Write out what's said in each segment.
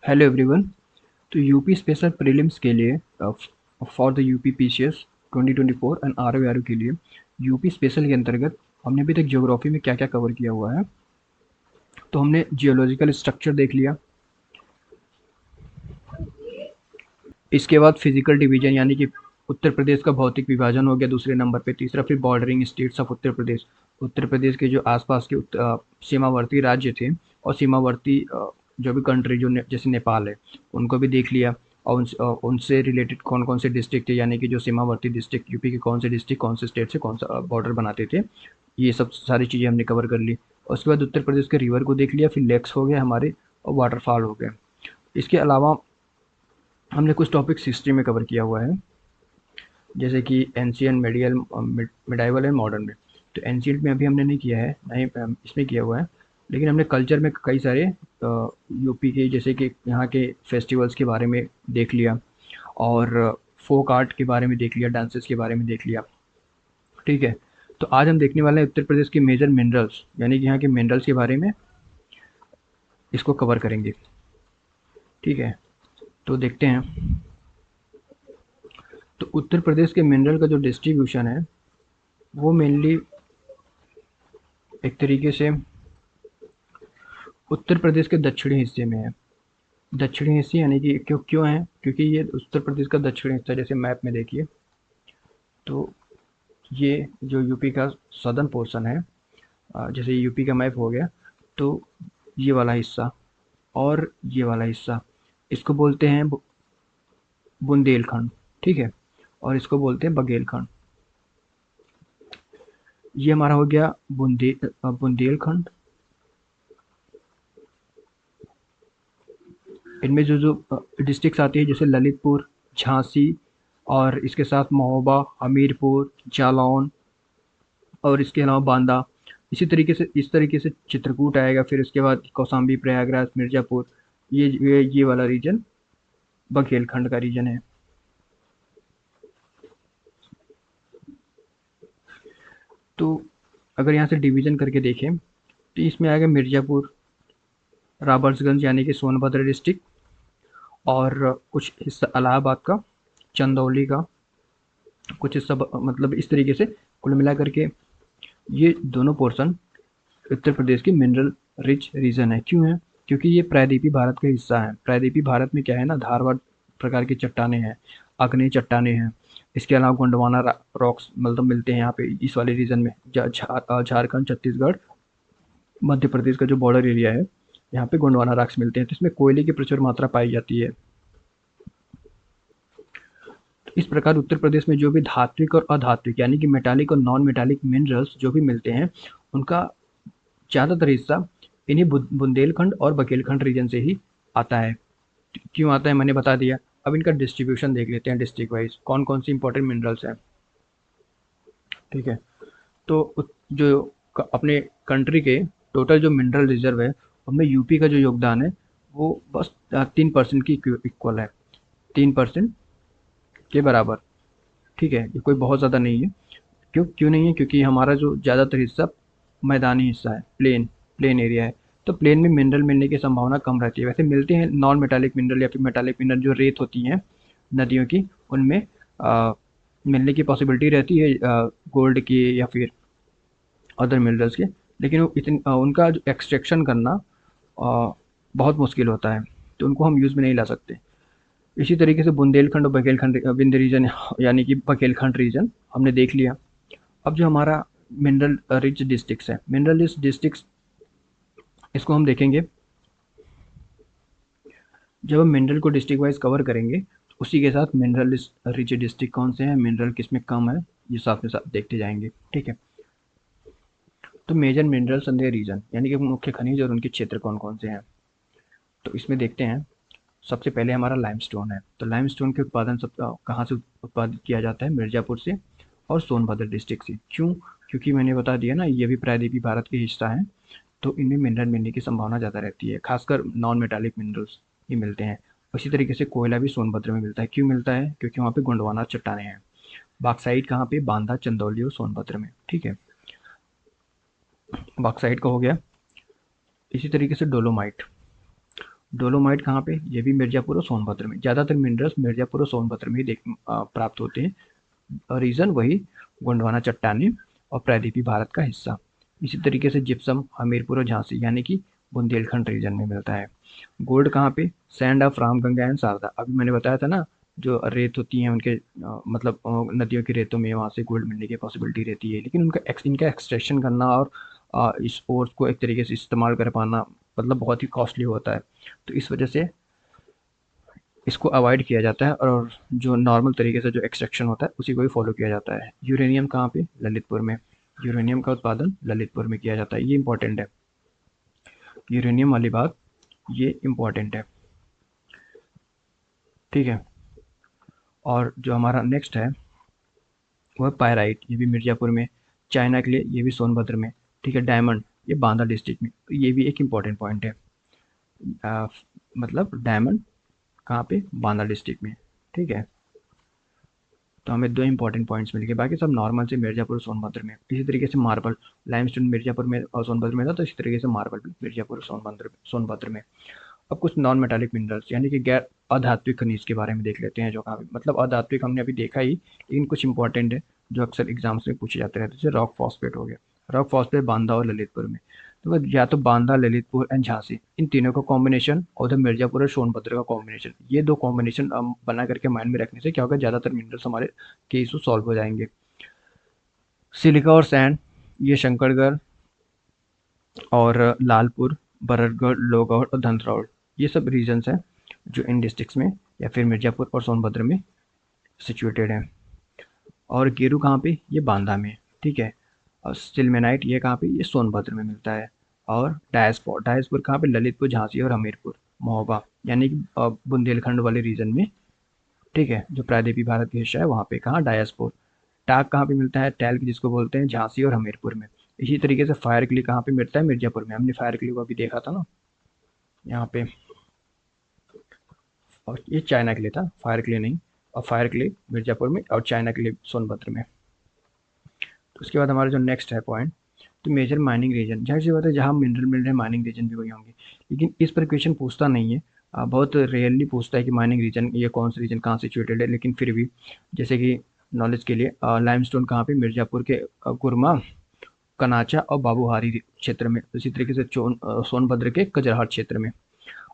Hello everyone. तो UP special prelims के लिए for the UP PCS 2024 and RO के लिए यूपी स्पेशल के अंतर्गत हमने अभी तक ज्योग्राफी में क्या क्या कवर किया हुआ है। तो हमने जियोलॉजिकल स्ट्रक्चर देख लिया। इसके बाद फिजिकल डिवीजन यानी कि उत्तर प्रदेश का भौतिक विभाजन हो गया दूसरे नंबर पे। तीसरा फिर bordering states of Uttar Pradesh. Uttar Pradesh के जो आसपास के सीमावर्ती राज्य थे और सीमावर्ती जो भी कंट्री जैसे नेपाल है उनको भी देख लिया। और उनसे रिलेटेड कौन कौन से डिस्ट्रिक्ट थे यानी कि जो सीमावर्ती डिस्ट्रिक्ट यूपी के कौन से डिस्ट्रिक्ट कौन से स्टेट से कौन सा बॉर्डर बनाते थे। ये सब सारी चीज़ें हमने कवर कर ली। और उसके बाद उत्तर प्रदेश के रिवर को देख लिया, फिर लेक्स हो गए हमारे और वाटरफॉल हो गए। इसके अलावा हमने कुछ टॉपिक्स हिस्ट्री में कवर किया हुआ है, जैसे कि ancient, medial, medieval and modern में। तो एंशियंट में अभी हमने नहीं किया है, नहीं इसमें किया हुआ है। लेकिन हमने कल्चर में कई सारे यूपी के जैसे कि यहाँ के फेस्टिवल्स के बारे में देख लिया और फोक आर्ट के बारे में देख लिया, डांसेस के बारे में देख लिया। ठीक है। तो आज हम देखने वाले हैं उत्तर प्रदेश के मेजर मिनरल्स यानी कि यहाँ के मिनरल्स के बारे में इसको कवर करेंगे। ठीक है। तो देखते हैं। तो उत्तर प्रदेश के मिनरल का जो डिस्ट्रीब्यूशन है वो मेनली एक तरीके से उत्तर प्रदेश के दक्षिणी हिस्से में है। दक्षिणी हिस्से यानी कि क्यों क्यों है, क्योंकि ये उत्तर प्रदेश का दक्षिणी हिस्सा, जैसे मैप में देखिए तो ये जो यूपी का सदर्न पोर्शन है, जैसे यूपी का मैप हो गया, तो ये वाला हिस्सा और ये वाला हिस्सा इसको बोलते हैं बुंदेलखंड। ठीक है। और इसको बोलते हैं बघेलखंड। ये हमारा हो गया बुंदेलखंड। इनमें जो जो डिस्ट्रिक्ट्स आती है जैसे ललितपुर, झांसी और इसके साथ महोबा, हमीरपुर, जालौन और इसके अलावा बांदा। इस तरीके से चित्रकूट आएगा, फिर इसके बाद कौशाम्बी, प्रयागराज, मिर्ज़ापुर। ये वाला रीजन बघेलखंड का रीजन है। तो अगर यहाँ से डिवीज़न करके देखें तो इसमें आएगा मिर्ज़ापुर, राबर्ट्सगंज यानी कि सोनभद्र डिस्ट्रिक्ट और कुछ हिस्सा इलाहाबाद का, चंदौली का कुछ हिस्सा मतलब इस तरीके से कुल मिला करके ये दोनों पोर्शन उत्तर प्रदेश की मिनरल रिच रीजन है। क्यों है? क्योंकि ये प्रायद्वीपीय भारत का हिस्सा है। प्रायद्वीपीय भारत में क्या है ना, धारवाड़ प्रकार की चट्टानें हैं, आग्नेय चट्टानें हैं। इसके अलावा गोंडवाना रॉक्स मतलब मिलते हैं यहाँ पे इस वाले रीजन में। झारखंड, छत्तीसगढ़, मध्य प्रदेश का जो बॉर्डर एरिया है, यहाँ पे गोंडवाना रॉक्स मिलते हैं। तो इसमें कोयले की प्रचुर मात्रा पाई जाती है। तो इस प्रकार उत्तर प्रदेश में जो भी धात्विक और अधात्विक यानी कि मेटालिक और नॉन मेटालिक मिनरल्स जो भी मिलते हैं, उनका ज़्यादातर हिस्सा इन्हीं बुंदेलखंड और बघेलखंड रीजन से ही आता है। क्यों आता है मैंने बता दिया। अब इनका डिस्ट्रीब्यूशन देख लेते हैं डिस्ट्रिक्ट वाइज, कौन कौन सी इंपॉर्टेंट मिनरल्स हैं। ठीक है। तो जो अपने कंट्री के टोटल जो मिनरल रिजर्व है उनमें यूपी का जो योगदान है वो बस 3% की इक्वल है, 3% के बराबर। ठीक है, ये कोई बहुत ज़्यादा नहीं है। क्यों क्यों नहीं है? क्योंकि हमारा जो ज़्यादातर हिस्सा मैदानी हिस्सा है, प्लेन एरिया है। तो प्लेन में मिनरल मिलने की संभावना कम रहती है। वैसे मिलते हैं नॉन मेटालिक मिनरल या फिर मेटालिक मिनरल जो रेत होती हैं नदियों की, उनमें मिलने की पॉसिबिलिटी रहती है, गोल्ड की या फिर अदर मिनरल्स के। लेकिन उनका जो एक्सट्रैक्शन करना बहुत मुश्किल होता है, तो उनको हम यूज़ में नहीं ला सकते। इसी तरीके से बुंदेलखंड और बघेलखंड विंध्य रीजन यानी कि बघेलखंड रीजन हमने देख लिया। अब जो हमारा मिनरल रिच डिस्ट्रिक्ट्स है, मिनरल रिच डिस्ट्रिक्ट्स, इसको हम देखेंगे जब हम मिनरल को डिस्ट्रिक्ट वाइज कवर करेंगे। तो उसी के साथ मिनरल रिच डिस्ट्रिक्ट कौन से हैं, मिनरल किस में कम है, ये साथ में साथ देखते जाएंगे। ठीक है। तो major minerals in the region यानी कि मुख्य खनिज और उनके क्षेत्र कौन कौन से हैं। तो इसमें देखते हैं। सबसे पहले हमारा लाइमस्टोन है। तो लाइमस्टोन के उत्पादन सब कहाँ से उत्पादित किया जाता है? मिर्ज़ापुर से और सोनभद्र डिस्ट्रिक्ट से। क्यों? क्योंकि मैंने बता दिया ना, ये भी प्रायद्वीपीय भारत के हिस्सा हैं, तो इनमें मिनरल मिलने की संभावना ज़्यादा रहती है। खासकर नॉन मेटालिक मिनरल्स ही मिलते हैं। उसी तरीके से कोयला भी सोनभद्र में मिलता है। क्यों मिलता है? क्योंकि वहाँ पे गोंडवाना चट्टानें हैं। बॉक्साइट कहाँ पे? बांदा, चंदौली और सोनभद्र में। ठीक है, बॉक्साइट का हो गया। इसी तरीके से डोलोमाइट, डोलोमाइट कहाँ पे, ये भी मिर्ज़ापुर और सोनभद्र में। ज़्यादातर मिनरल्स मिर्ज़ापुर और सोनभद्र में ही प्राप्त होते हैं। रीज़न वही गोंडवाना चट्टानें और प्रायद्वीपीय भारत का हिस्सा। इसी तरीके से जिप्सम हमीरपुर और झांसी यानी कि बुंदेलखंड रीजन में मिलता है। गोल्ड कहाँ पे, sand of Ramganga and Sharda. अभी मैंने बताया था ना, जो रेत होती हैं उनके मतलब नदियों की रेतों में वहाँ से गोल्ड मिलने की पॉसिबिलिटी रहती है, लेकिन इनका एक्सट्रैक्शन करना और इस ओर्स को एक तरीके से इस्तेमाल कर पाना मतलब बहुत ही कॉस्टली होता है। तो इस वजह से इसको अवॉइड किया जाता है और जो नॉर्मल तरीके से जो एक्सट्रैक्शन होता है उसी को ही फॉलो किया जाता है। यूरेनियम कहाँ पे, ललितपुर में। यूरेनियम का उत्पादन ललितपुर में किया जाता है, ये इंपॉर्टेंट है। यूरेनियम वाली बात ये इंपॉर्टेंट है, ठीक है। और जो हमारा नेक्स्ट है वो है पायराइट, ये भी मिर्ज़ापुर में। चाइना के लिए ये भी सोनभद्र में, ठीक है। डायमंड ये बांदा डिस्ट्रिक्ट में, ये भी एक इम्पॉर्टेंट पॉइंट है। अ, मतलब डायमंड कहाँ पे, बांदा डिस्ट्रिक्ट में, ठीक है। तो हमें दो इंपॉर्टेंट पॉइंट्स मिल गए, बाकी सब नॉर्मल से मिर्ज़ापुर और सोनभद्र में। इसी तरीके से मार्बल, लाइमस्टोन मिर्ज़ापुर में और सोनभद्र में था, तो इसी तरीके से मार्बल भी मिर्ज़ापुर और सोनभद्र में। अब कुछ नॉन मेटालिक मिनरल्स यानी कि गैर अधात्विक खनिज के बारे में देख लेते हैं, जो काफ़ी मतलब अधात्विक हमने अभी देखा ही, लेकिन कुछ इंपॉर्टेंट है जो अक्सर एग्जाम्स में पूछे जाते रहते हैं। जैसे रॉक फॉस्फेट हो गया, रॉक फॉस्फेट बांदा और ललितपुर में। तो या तो बांदा, ललितपुर एंड झांसी, इन तीनों का कॉम्बिनेशन और उधर मिर्जापुर और सोनभद्र का कॉम्बिनेशन, ये दो कॉम्बिनेशन बना करके माइंड में रखने से क्या होगा, ज़्यादातर मिनरल्स हमारे के इशू सॉल्व हो जाएंगे। सिलिका और सैंड, ये शंकरगढ़ और लालपुर, बरगढ़, लोहगढ़ और धनसौड़, ये सब रीजन्स हैं जो इन डिस्ट्रिक्ट्स में या फिर मिर्ज़ापुर और सोनभद्र में सिचुएटेड हैं। और गेरू कहाँ पे, ये बांदा में, ठीक है। और सिल्मेनाइट ये कहाँ पे, ये सोनभद्र में मिलता है। और डायस्पोर, डायस्पोर कहाँ पे, ललितपुर, झांसी और हमीरपुर, महोबा यानी कि बुंदेलखंड वाले रीजन में, ठीक है, जो प्रायद्वीपीय भारत का हिस्सा है वहाँ पे। कहाँ, डायस्पोर। टाक कहाँ पे मिलता है, टैल्क जिसको बोलते हैं, झांसी और हमीरपुर में। इसी तरीके से फायर क्ले कहाँ पे मिलता है, मिर्जापुर में। हमने फायर क्ले को अभी देखा था ना यहाँ पे। और ये चाइना के लिए था, फायर क्ले नहीं। और फायर क्ले मिर्जापुर में और चाइना के लिए सोनभद्र में। तो उसके बाद हमारा जो नेक्स्ट है पॉइंट, तो मेजर माइनिंग रीजन, जाहिर सी बात है जहाँ मिनरल मिल रहे हैं माइनिंग रीजन भी वही होंगे, लेकिन इस पर क्वेश्चन पूछता नहीं है। बहुत रेयरली पूछता है कि माइनिंग रीजन ये कौन सा रीजन कहाँ सिचुएटेड है, लेकिन फिर भी जैसे कि नॉलेज के लिए लाइमस्टोन कहाँ पे, मिर्जापुर के गुरमा, कनाचा और बाबूहारी क्षेत्र में। इसी तरीके से सोनभद्र के कजरहाट क्षेत्र में।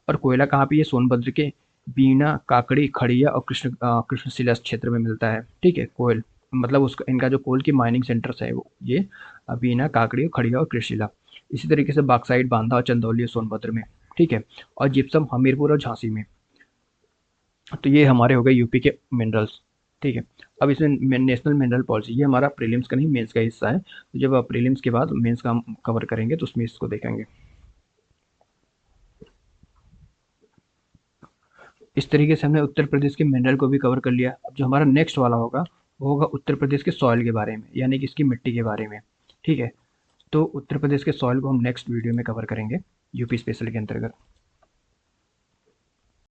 और कोयला कहाँ पे, ये सोनभद्र के बीना, काकड़ी, खड़िया और कृष्णशिला क्षेत्र में मिलता है, ठीक है। कोयल मतलब उसका इनका जो कोल की माइनिंग सेंटर्स है वो ये बीना, काकड़ी, खड़िया और कृष्णशिला। इसी तरीके से बाक्साइड बांधा और चंदौली सोनभद्र में, ठीक है। और जिप्सम हमीरपुर और झांसी में। तो ये हमारे हो गए यूपी के मिनरल्स, ठीक है। अब इसमें नेशनल मिनरल पॉलिसी, ये हमारा प्रीलिम्स का नहीं मेंस का हिस्सा है। तो जब प्रीलिम्स के बाद मेंस का हम कवर करेंगे तो उसमें इसको देखेंगे। इस तरीके से हमने उत्तर प्रदेश के मिनरल को भी कवर कर लिया। अब जो हमारा नेक्स्ट वाला होगा वो होगा उत्तर प्रदेश के सॉइल के बारे में, यानी कि इसकी मिट्टी के बारे में, ठीक है। तो उत्तर प्रदेश के सॉइल को हम नेक्स्ट वीडियो में कवर करेंगे यूपी स्पेशल के अंतर्गत।